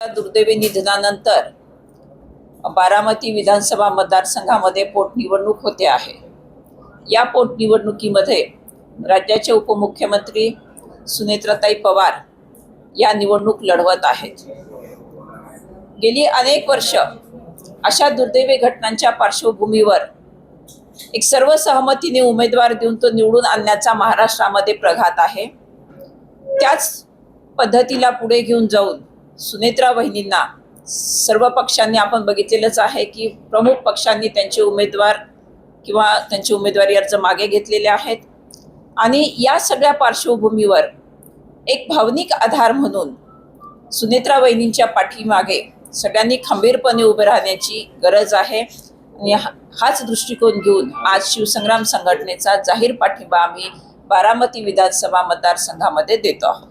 दुर्दैवी निधनानंतर बारामती विधानसभा मतदारसंघामध्ये पोटनिवडणूक होते आहे। या पोटनिवडणुकीमध्ये राज्याचे उपमुख्यमंत्री सुनेत्राताई पवार या निवडणूक लढवत आहेत। गेली अनेक वर्ष अशा दुर्दैवी घटनांच्या पार्श्वभूमीवर एक सर्वसहमतीने उमेदवार देऊन तो निवडून आणण्याचा महाराष्ट्रामध्ये प्रघात आहे। त्याच पद्धतीला पुढे घेऊन जाऊन सुनेत्रा वहिनींना सर्व पक्षांनी आपण बघितलेलंच आहे की प्रमुख पक्षांनी त्यांचे उमेदवार किंवा त्यांचे उमेदवारी अर्ज मागे घेतलेले आहेत आणि या सगळ्या पार्श्वभूमीवर एक भावनिक आधार म्हणून सुनेत्रा वहिनींच्या पाठीमागे सगळ्यांनी खंबीरपणे उभे राहण्याची गरज आहे आणि हाच दृष्टिकोन घेऊन आज शिवसंग्राम संघटनेचा जाहीर पाठिंबा आम्ही बारामती विधानसभा मतदारसंघामध्ये देतो आहोत।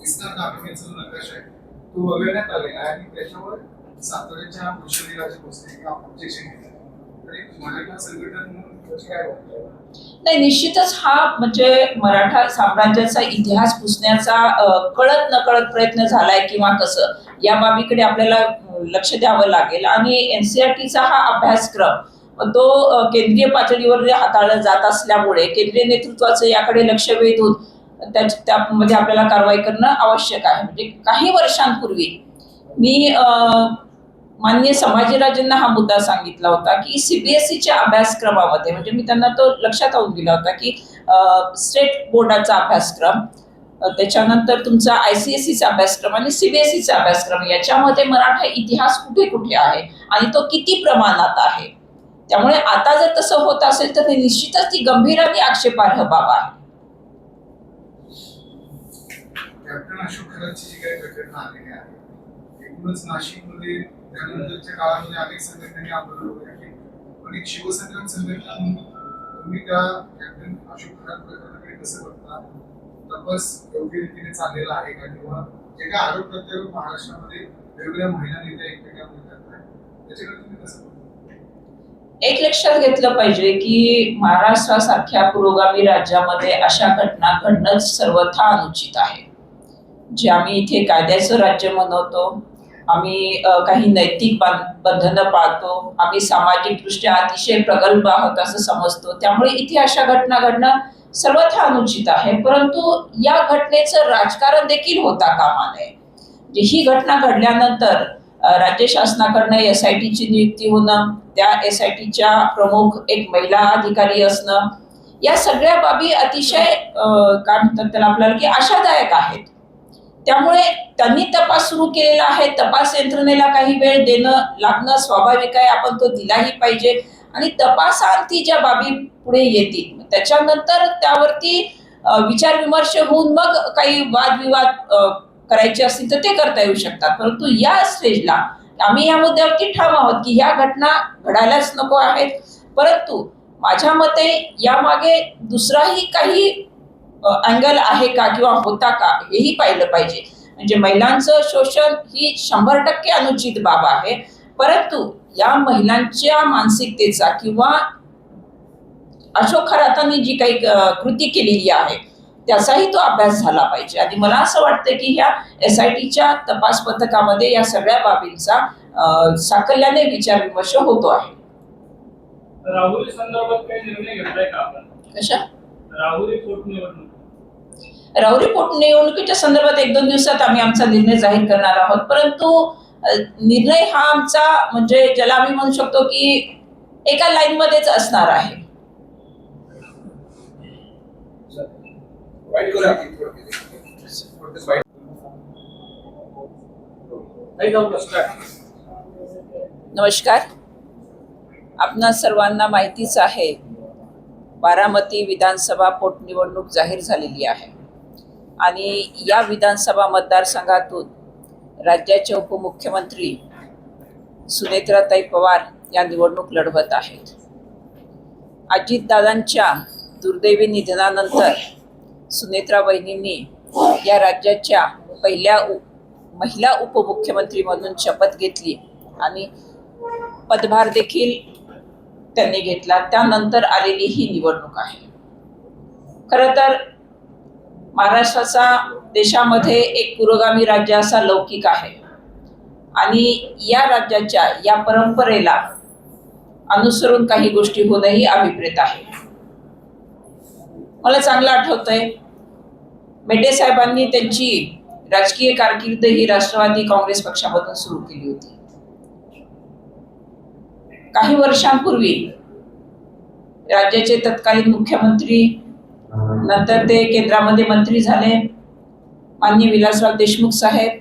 विस्तार दाखवण्याचा जो नकाशा आहे तो वगळण्यात आलेला आहे आणि त्याच्यावर साताऱ्याच्या मुख्यमंत्र्यांचे पुस्तक ऑब्जेक्शन केलं। तरी मराठा संघटन म्हणून काय वाटतं? नाही, निश्चितच हा म्हणजे मराठा साम्राज्याचा इतिहास पुसण्याचा कळत नकळत प्रयत्न झालाय किंवा कसं या बाबीकडे आपल्याला लक्ष द्यावं लागेल आणि एनसीईआरटीचा हा अभ्यासक्रम तो केंद्रीय पातळीवर हाताळला जात असल्यामुळे केंद्रीय नेतृत्वाचं याकडे लक्ष वेधून त्यामध्ये आपल्याला कारवाई करणं आवश्यक आहे। म्हणजे काही वर्षांपूर्वी मी माननीय संभाजीराजेंना हा मुद्दा सांगितला होता की सीबीएसईच्या अभ्यासक्रमामध्ये म्हणजे मी त्यांना तो लक्षात आणून दिला होता की स्टेट बोर्डाचा अभ्यासक्रम, त्याच्यानंतर तुमचा ICSEचा अभ्यासक्रम आणि सीबीएसईचा अभ्यासक्रम याच्यामध्ये मराठा इतिहास कुठे कुठे आहे आणि तो किती प्रमाणात आहे। त्यामुळे आता जर तसं होत असेल तर निश्चितच ती गंभीर आणि आक्षेपार्ह बाब आहे। कॅप्टन अशोक खराची जी काही घटना आलेली आहे एकूणच नाशिकमध्ये त्यानंतरच्या काळामध्ये अनेक संघटनांनी आंदोलन वगैरे केले, पण एक शिवसंग्राम संघटना तुम्ही त्या कॅप्टन अशोक खरात प्रकरणाकडे कसं बघता? तपास योग्य रीतीने चाललेला आहे का किंवा जे काही आरोप प्रत्यारोप महाराष्ट्रामध्ये वेगवेगळ्या महिला नेत्या एकमेकांमध्ये करतायत त्याच्याकडे तुम्ही कसं बघता? एक लक्षात घेतलं पाहिजे की महाराष्ट्रासारख्या पुरोगामी राज्यामध्ये अशा घटना घडणं सर्वथा अनुचित आहे। जे आम्ही इथे कायद्याचं राज्य म्हणतो, आम्ही काही नैतिक बंधनं पाळतो, आम्ही सामाजिकदृष्ट्या अतिशय प्रगल्भ आहोत असं समजतो, त्यामुळे इथे अशा घटना घडणं सर्वथा अनुचित आहे। परंतु या घटनेचं राजकारण देखील होता कामा नये। ही घटना घडल्यानंतर राज्य शासनाकडनं SITची नियुक्ती होणं, त्या SITच्या प्रमुख एक महिला अधिकारी असणं, या सगळ्या बाबी अतिशय काय म्हणतात त्याला आपल्याला की आशादायक आहेत। त्यामुळे त्यांनी तपास सुरू केलेला आहे। तपास यंत्रणेला काही वेळ देणं लागणं स्वाभाविक आहे, आपण तो दिलाही पाहिजे आणि तपासांती ज्या बाबी पुढे येतील त्याच्यानंतर त्यावरती विचार विमर्श होऊन मग काही वादविवाद करायचे असतील तर ते करता येऊ शकतात। परंतु या स्टेजला आम्ही या मुद्द्यावरती ठाम आहोत की ह्या घटना घडायलाच नको आहेत। परंतु माझ्या मते यामागे दुसराही काही अँगल आहे का किंवा होता का हेही पाहिलं पाहिजे। म्हणजे महिलांचं शोषण ही 100% अनुचित बाब आहे, परंतु या महिलांच्या मानसिकतेचा किंवा अशोक खरातांनी जी काही कृती केलेली आहे त्याचाही तो अभ्यास झाला पाहिजे आणि मला असं वाटतं की ह्या SITच्या तपास पथकामध्ये या सगळ्या बाबींचा साकल्याने विचार विमर्श होतो आहे। राहुरी संदर्भात काही निर्णय घेतलाय का आपण? कशा राहुरी पोटनिवडणूक राहुरी पोटनिवडणुकीच्या संदर्भात 1-2 दिवसात आम्ही आमचा निर्णय जाहीर करणार आहोत। परंतु निर्णय हा आमचा म्हणजे ज्याला आम्ही म्हणू शकतो की एका लाईन मध्येच असणार आहे। नमस्कार, आपणा सर्वांना माहितीच आहे बारामती विधानसभा पोटनिवडणूक जाहीर झालेली आहे आणि या विधानसभा मतदारसंघातून राज्याचे उपमुख्यमंत्री सुनेत्राताई पवार या निवडणूक लढवत आहेत। अजितदादांच्या दुर्दैवी निधनानंतर सुनेत्रा वहिनींनी या राज्याच्या पहिल्या महिला उपमुख्यमंत्री म्हणून शपथ घेतली आणि पदभार देखील त्यांनी घेतला। त्यानंतर आलेली ही निवडणूक आहे। खरं तर महाराष्ट्राचा देशामध्ये एक पुरोगामी राज्य असा लौकिक आहे आणि या राज्याच्या या परंपरेला अनुसरून काही गोष्टी होणंही अभिप्रेत आहे. मला चांगलं आठवतंय, मेटे साहेबांनी त्यांची राजकीय कारकीर्द ही राष्ट्रवादी काँग्रेस पक्षामधून सुरू केली होती. काही वर्षांपूर्वी राज्याचे तत्कालीन मुख्यमंत्री, नंतर ते केंद्रामध्ये मंत्री झाले, माननीय विलासराव देशमुख साहेब,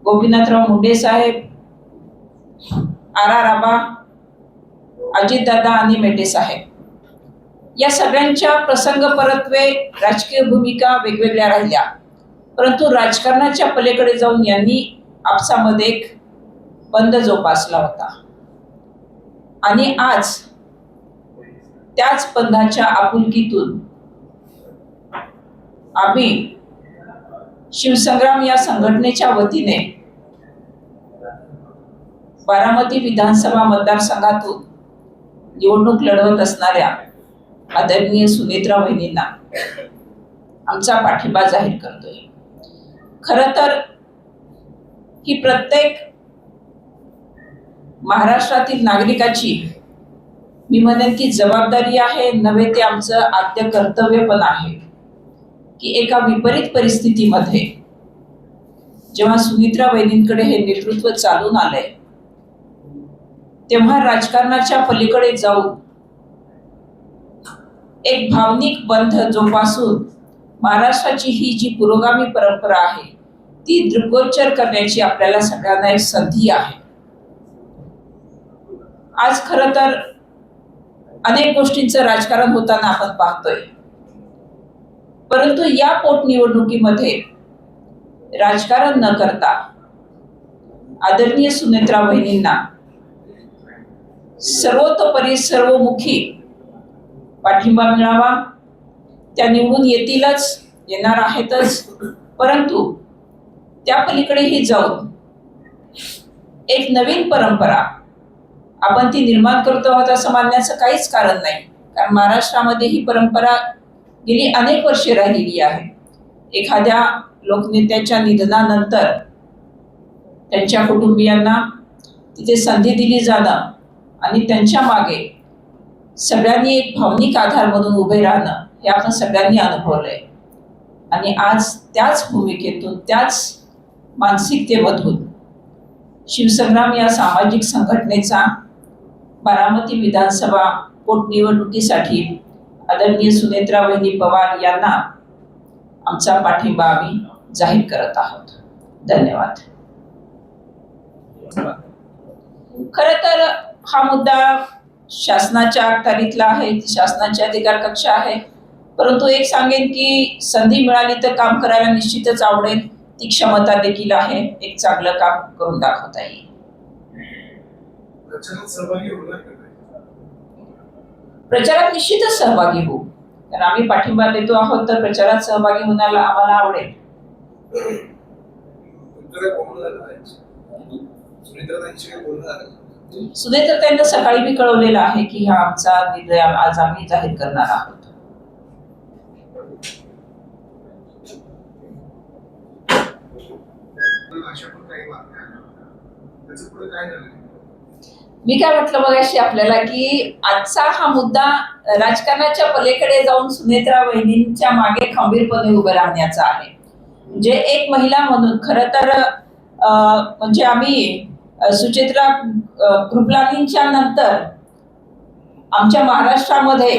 गोपीनाथराव मुंडे साहेब, आर आबा, अजितदादा आणि मेटे साहेब, या सगळ्यांच्या प्रसंग परत्वे राजकीय भूमिका वेगवेगळ्या राहिल्या, परंतु राजकारणाच्या पलीकडे जाऊन यांनी आपसामध्ये एक बंध जोपासला होता. आणि आज त्याच बंधाच्या आपुलकीतून आम्ही शिवसंग्राम या संघटनेच्या वतीने बारामती विधानसभा मतदारसंघातून निवडणूक लढवत असणाऱ्या आदरणीय सुनेत्रा वहिनींना आमचा पाठिंबा जाहीर करतोय. खरं तर ही प्रत्येक महाराष्ट्रातील नागरिकाची मी म्हणेन की जबाबदारी आहे, नव्हे ते आमचं आद्य कर्तव्य पण आहे की एका विपरीत परिस्थितीमध्ये जेव्हा सुनेत्रा वहिनींकडे हे नेतृत्व चालून आलंय, तेव्हा राजकारणाच्या पलीकडे जाऊन एक भावनिक बंध जोपासून महाराष्ट्राची ही जी पुरोगामी परंपरा आहे ती दृग्गोचर करण्याची आपल्याला सगळ्यांना एक संधी आहे. आज खरं तर अनेक गोष्टींचं राजकारण होताना आपण पाहतोय, परंतु या पोटनिवडणुकीमध्ये राजकारण न करता आदरणीय सुनेत्रा वहिनींना सर्वतोपरी सर्वमुखी पाठिंबा मिळावा. त्या निवडून येतीलच, येणार आहेतच, परंतु त्या पलीकडेही जाऊन एक नवीन परंपरा आपण ती निर्माण करतो आहोत असं मानण्याचं काहीच कारण नाही. कारण महाराष्ट्रामध्ये ही परंपरा गेली अनेक वर्षे राहिलेली आहे. एखाद्या लोकनेत्याच्या निधनानंतर त्यांच्या कुटुंबियांना तिथे संधी दिली जाणं आणि त्यांच्या मागे सगळ्यांनी एक भावनिक आधार म्हणून उभे राहणं हे आपण सगळ्यांनी अनुभवलंय. आणि आज त्याच भूमिकेतून, त्याच मानसिकतेमधून शिवसंग्राम या सामाजिक संघटनेचा बारामती विधानसभा पोटनिवडणुकीसाठी आदरणीय सुनेत्रा वहिनी पवार यांना आमचा पाठिंबा आम्ही जाहीर करत आहोत. धन्यवाद. खरं तर हा मुद्दा शासनाच्या अखत्यारीतला आहे, शासनाची अधिकार कक्ष आहे, परंतु एक सांगेन की संधी मिळाली तर काम करायला निश्चितच आवडेल. ती क्षमता देखील आहे, एक चांगलं काम करून दाखवता येईल. प्रचारात निश्चितच सहभागी होऊ, कारण आम्ही पाठिंबा देतो आहोत, तर प्रचारात सहभागी होण्याला आम्हाला आवडेल. सुनेत्रा त्यांना सकाळी मी कळवलेलं आहे की हा आमचा निर्णय आज आम्ही जाहीर करणार आहोत. मी काय म्हटलं मगाशी आपल्याला की आजचा हा मुद्दा राजकारणाच्या पलीकडे जाऊन सुनेत्रा वहिनींच्या मागे खंबीरपणे उभे राहण्याचा आहे. म्हणजे एक महिला म्हणून खरं तर म्हणजे आम्ही सुचित्रा कृपलानींच्या नंतर आमच्या महाराष्ट्रामध्ये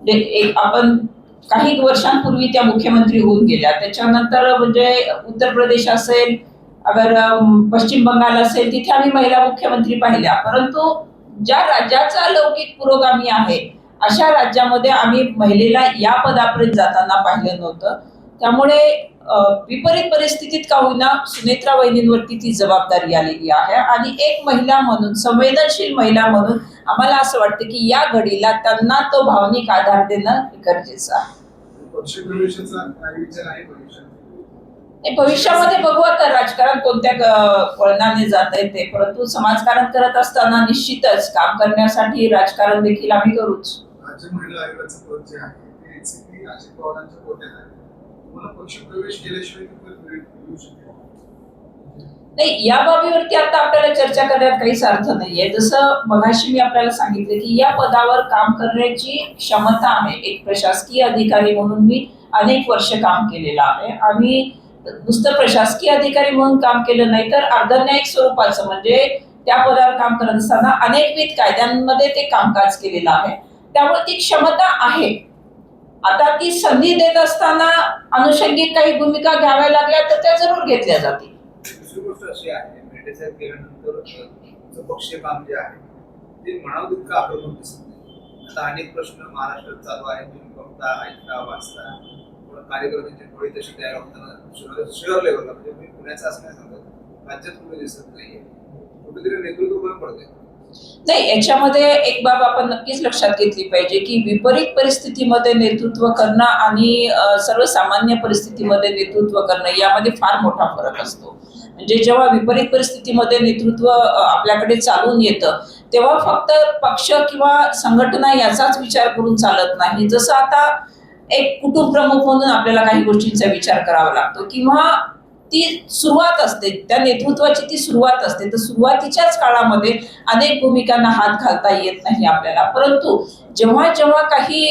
एक आपण काही वर्षांपूर्वी त्या मुख्यमंत्री होऊन गेल्या. त्याच्यानंतर म्हणजे उत्तर प्रदेश असेल, अगर पश्चिम बंगाल असेल, तिथे आम्ही महिला मुख्यमंत्री पाहिल्या, परंतु ज्या राज्याचा लौकिक पुरोगामी आहे अशा राज्यामध्ये आम्ही महिलेला या पदापर्यंत जाताना पाहिलं नव्हतं. त्यामुळे विपरीत परिस्थितीत का होईना सुनेत्रा वहिनींवरती ती जबाबदारी आलेली आहे. आणि एक महिला म्हणून, संवेदनशील महिला म्हणून आम्हाला असं वाटतं की या घडीला त्यांना तो भावनिक आधार देणं गरजेचं आहे. भविष्यामध्ये बघू आता राजकारण कोणत्या वळणाने जात आहे ते, परंतु समाजकारण करत असताना निश्चितच काम करण्यासाठी राजकारण देखील आम्ही करूच. तुम्हाला पक्ष प्रवेश केल्याशिवाय ती पद मिळू शकते. नाही, या बाबीवरती आता आपल्याला चर्चा करण्यात काहीच अर्थ नाहीये. जसं मगाशी मी आपल्याला सांगितलं की या पदावर काम करण्याची क्षमता आहे. एक प्रशासकीय अधिकारी म्हणून मी अनेक वर्ष काम केलेलं आहे. आणि नुसतं प्रशासकीय अधिकारी म्हणून काम केलं नाही तर अर्धन्यायिक स्वरूपाचं म्हणजे त्या पदावर काम करत असताना अनेकविध कायद्यांमध्ये ते कामकाज केलेलं आहे. त्यामुळे ती क्षमता आहे. आता ती संधी देत असताना अनुषंगिक काही भूमिका घ्याव्या लागल्या तर त्या जरूर घेतल्या जातील. दुसरी गोष्ट अशी आहे, मेटे साहेब गेल्यानंतर तुमचं पक्षीय काम जे आहे ते म्हणावं तितकं आक्रमक दिसत नाही. आता अनेक प्रश्न महाराष्ट्रात चालू आहेत, तुम्ही बघता, ऐकता, वाचता, पण कार्यकर्त्यांची टोळी तशी तयार होताना शहर लेवलला म्हणजे मी पुण्याचं असं नाही सांगत, राज्यात कुठे दिसत नाहीये. कुठेतरी नेतृत्व कमी पडते. नाही, याच्यामध्ये एक बाब आपण नक्कीच लक्षात घेतली पाहिजे की विपरीत परिस्थितीमध्ये नेतृत्व करणं आणि सर्वसामान्य परिस्थितीमध्ये नेतृत्व करणं यामध्ये फार मोठा फरक असतो. म्हणजे जेव्हा विपरीत परिस्थितीमध्ये नेतृत्व आपल्याकडे चालून येतं तेव्हा फक्त पक्ष किंवा संघटना याचाच विचार करून चालत नाही. जसं आता एक कुटुंब प्रमुख म्हणून आपल्याला काही गोष्टींचा विचार करावा लागतो किंवा ती सुरुवात असते, त्या नेतृत्वाची ती सुरुवात असते. तर सुरुवातीच्याच काळामध्ये अनेक भूमिकांना हात घालता येत नाही आपल्याला. परंतु जेव्हा जेव्हा काही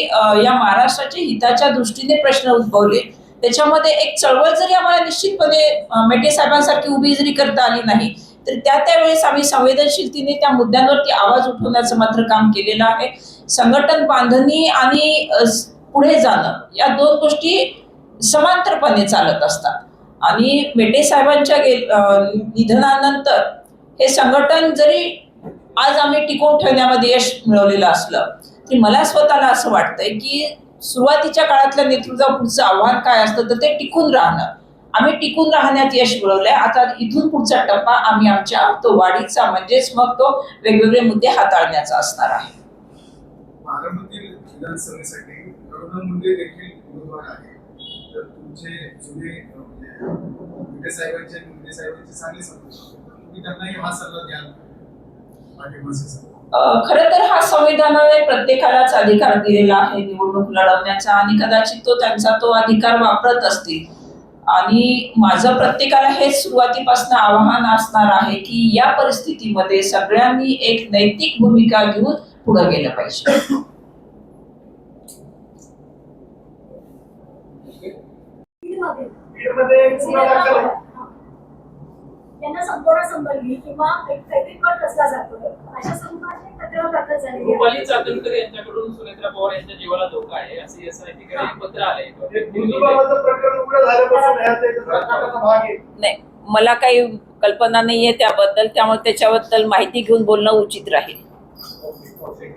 या महाराष्ट्राच्या हिताच्या दृष्टीने प्रश्न उद्भवले त्याच्यामध्ये एक चळवळ जरी आम्हाला निश्चितपणे मेटे साहेबांसारखी उभी जरी करता आली नाही तर त्यावेळेस आम्ही संवेदनशीलतेने त्या मुद्द्यांवरती आवाज उठवण्याचं मात्र काम केलेलं आहे. संघटन बांधणी आणि पुढे जाणं या दोन गोष्टी समांतरपणे चालत असतात. आणि मेटे साहेबांच्या निधनानंतर हे संघटन जरी आज आम्ही टिकवून ठेवण्यामध्ये यश मिळवलेलं असलं तरी मला स्वतःला असं वाटतंय की सुरुवातीच्या काळातल्या नेतृत्वापुढचं आव्हान काय असतं तर ते टिकून राहणं. आम्ही टिकून राहण्यात यश मिळवलंय. आता इथून पुढचा टप्पा आम्ही आमच्या तो वाढीचा म्हणजेच मग तो वेगवेगळे मुद्दे हाताळण्याचा असणार आहे. बारामती विधानसभेसाठी करुणा मुंडे देखील उमेदवार आहे. तर तुमचे जुने मुंडे साहेबांचे चांगले समजून तुम्ही त्यांनाही हा सल्ला द्याल पाठिंबाचा. खरं तर हा संविधानाने प्रत्येकालाच अधिकार दिलेला आहे निवडणूक लढवण्याचा आणि कदाचित तो त्यांचा तो अधिकार वापरत असतील. आणि माझं प्रत्येकाला हेच सुरुवातीपासून आवाहन असणार आहे की या परिस्थितीमध्ये सगळ्यांनी एक नैतिक भूमिका घेऊन पुढे गेलं पाहिजे. त्यांना संपूर्ण संबंधी किंवा एक काहीतरी कट कसला जातोय अशा संदर्भात पत्रावर दाखल झालेली आहे. रुपाली चाकणकर यांच्याकडून सुनेत्रा पवार यांच्या जीवाला धोका आहे असे एसआयटीकडे एक पत्र आले. प्रकरण उघड झाल्यापासून यात एक सरकारचा भाग आहे. नाही, मला काही कल्पना नाहीये त्याबद्दल, त्यामुळे त्याच्याबद्दल माहिती घेऊन बोलणं उचित राहील. ओके.